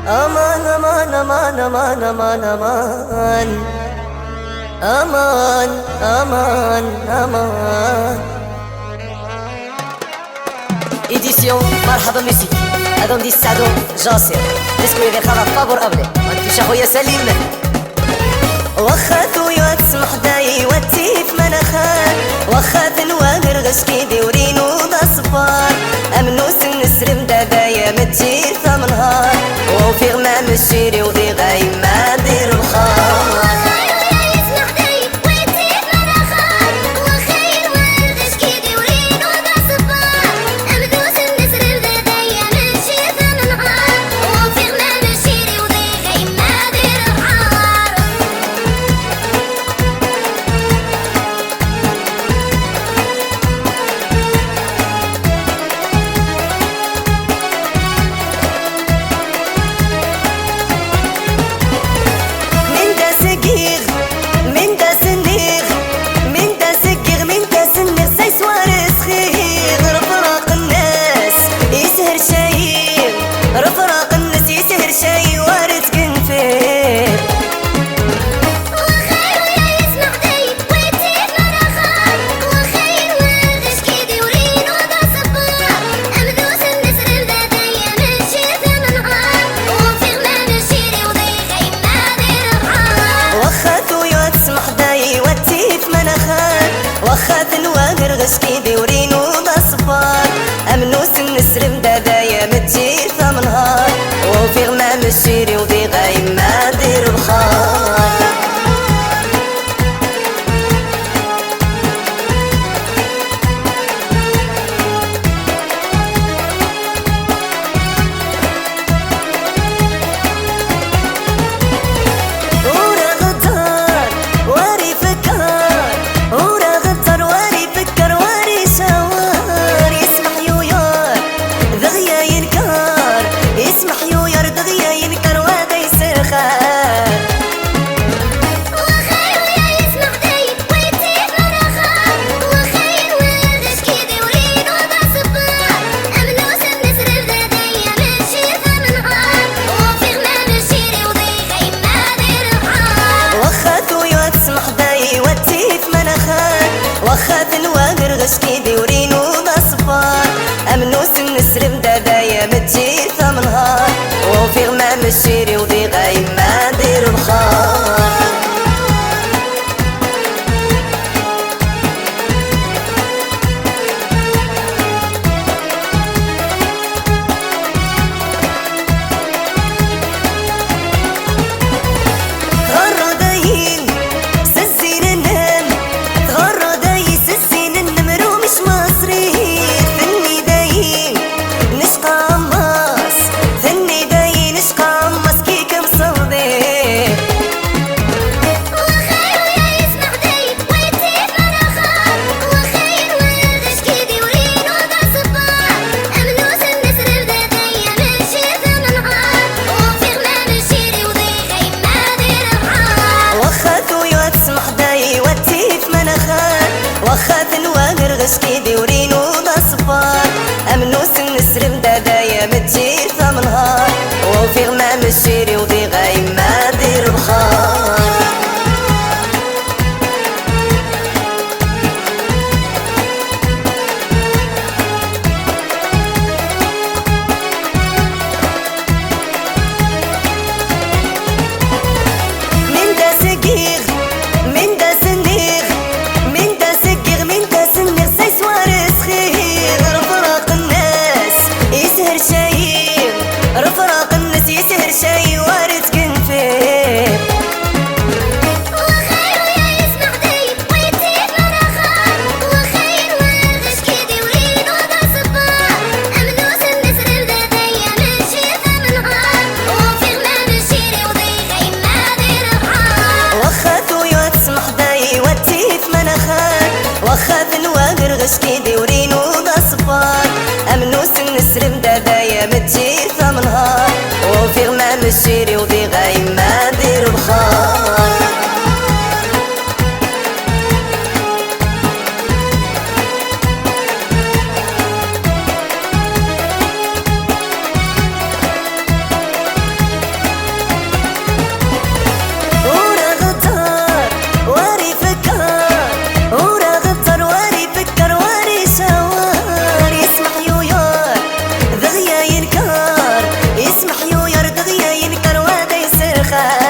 أمان أمان أمان أمان أمان أمان أمان أمان أمان. إديسيون مرحبا موسيك هذا ندي السعدو جاسر ديسكو غير خلاص فابور أبلي وانتوش أخويا سليم. واخا خويا تسمح داي واتيف مناخان واخا تنواغر غش كيدي ورينو دا صفار أمنوس النسرم دابايا متجير ثم نهار وفي غمام الشيري وذي غاي ما دير الخار. واخا تنواغر غش كيدي ورينو دا صفار أمنوس النسرم دابايا متجير ثم نهار وفي غمام الشيري وذي غاي ما دير الخار. واخا تنواغر غش كيدي ورينو دا صفار أمنوس النسرم دابايا متجير ثم نهار وفي غمام الشيري وذي غاي ما دير الخار. واخا تنواغر غش كيدي ورينو دا صفار أمنوس النسرم دابايا متجير ثم نهار وفي غمام الشيري وذي غاي ما دير الخار. رفراق الناس يسهر شاي وارد كنفير وخير ويا يسمع دايب ويتيب مناخار وخير وغش كيدي ورينو دا صفار أمنوس النسر دابايا ماشي ثم نهار وفي غمام الشيري وذي غاي ما دير الحار. واخا خويا تسمح داي وتيف مناخار واخا تنواغر غش كيدي ورينو دا صفار أمنوس النسر دابايا متجير ثم نهار وفي غمام الشيري وذي غاي ما دير الخار. خال